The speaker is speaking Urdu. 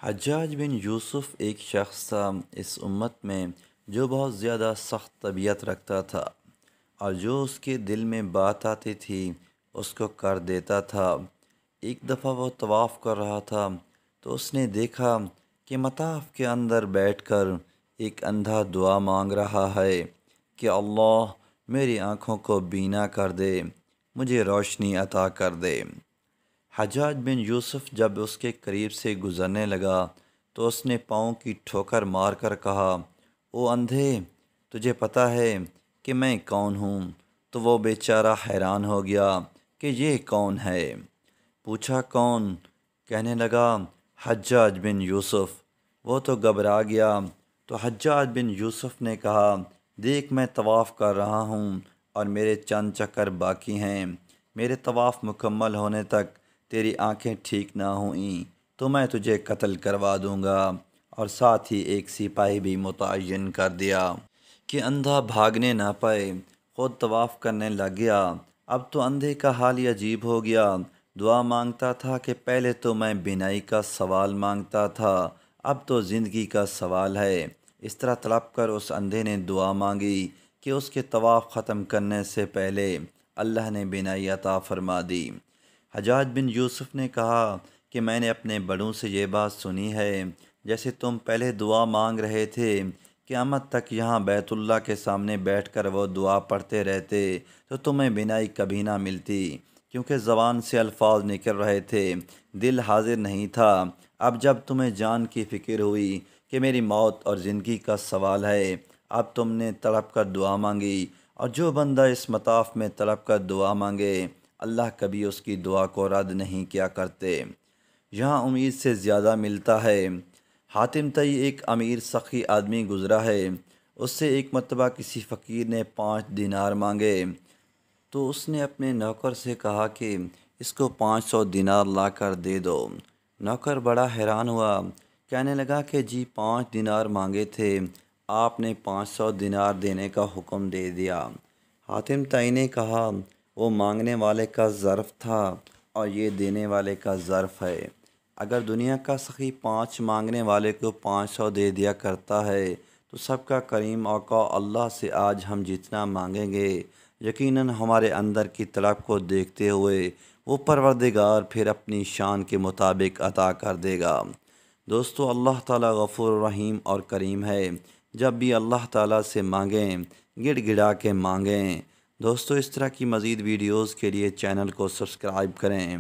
حجاج بن یوسف ایک شخص تھا اس امت میں جو بہت زیادہ سخت طبیعت رکھتا تھا، اور جو اس کے دل میں بات آتی تھی اس کو کر دیتا تھا۔ ایک دفعہ وہ طواف کر رہا تھا تو اس نے دیکھا کہ مطاف کے اندر بیٹھ کر ایک اندھا دعا مانگ رہا ہے کہ اللہ میری آنکھوں کو بینا کر دے، مجھے روشنی عطا کر دے۔ حجاج بن یوسف جب اس کے قریب سے گزرنے لگا تو اس نے پاؤں کی ٹھوکر مار کر کہا، او اندھے، تجھے پتہ ہے کہ میں کون ہوں؟ تو وہ بیچارہ حیران ہو گیا کہ یہ کون ہے۔ پوچھا کون؟ کہنے لگا حجاج بن یوسف۔ وہ تو گھبرا گیا تو حجاج بن یوسف نے کہا، دیکھ میں طواف کر رہا ہوں اور میرے چند چکر باقی ہیں، میرے طواف مکمل ہونے تک تیری آنکھیں ٹھیک نہ ہوئیں تو میں تجھے قتل کروا دوں گا، اور ساتھ ہی ایک سپاہی بھی متعین کر دیا کہ اندھا بھاگنے نہ پائے۔ خود طواف کرنے لگ گیا۔ اب تو اندھے کا حال ہی عجیب ہو گیا۔ دعا مانگتا تھا کہ پہلے تو میں بینائی کا سوال مانگتا تھا، اب تو زندگی کا سوال ہے۔ اس طرح تڑپ کر اس اندھے نے دعا مانگی کہ اس کے طواف ختم کرنے سے پہلے اللہ نے بینائی عطا فرما دی۔ حجاج بن یوسف نے کہا کہ میں نے اپنے بڑوں سے یہ بات سنی ہے، جیسے تم پہلے دعا مانگ رہے تھے، قیامت تک یہاں بیت اللہ کے سامنے بیٹھ کر وہ دعا پڑھتے رہتے تو تمہیں بینائی کبھی نہ ملتی، کیونکہ زبان سے الفاظ نکل رہے تھے، دل حاضر نہیں تھا۔ اب جب تمہیں جان کی فکر ہوئی کہ میری موت اور زندگی کا سوال ہے، اب تم نے تڑپ کر دعا مانگی، اور جو بندہ اس مطاف میں تڑپ کر دعا مانگے اللہ کبھی اس کی دعا کو رد نہیں کیا کرتے۔ یہاں امید سے زیادہ ملتا ہے۔ حاتم طئی ایک امیر سخی آدمی گزرا ہے، اس سے ایک مرتبہ کسی فقیر نے 5 دینار مانگے تو اس نے اپنے نوکر سے کہا کہ اس کو 500 دینار لا کر دے دو۔ نوکر بڑا حیران ہوا، کہنے لگا کہ جی 5 دینار مانگے تھے، آپ نے 500 دینار دینے کا حکم دے دیا۔ حاتم طئی نے کہا، وہ مانگنے والے کا ظرف تھا اور یہ دینے والے کا ظرف ہے۔ اگر دنیا کا سخی 5 مانگنے والے کو 500 دے دیا کرتا ہے تو سب کا کریم آقا اللہ سے آج ہم جتنا مانگیں گے یقیناً ہمارے اندر کی طلب کو دیکھتے ہوئے وہ پروردگار پھر اپنی شان کے مطابق عطا کر دے گا۔ دوستو، اللہ تعالیٰ غفور رحیم اور کریم ہے۔ جب بھی اللہ تعالیٰ سے مانگیں، گڑ گڑا کے مانگیں۔ دوستو، اس طرح کی مزید ویڈیوز کے لیے چینل کو سبسکرائب کریں۔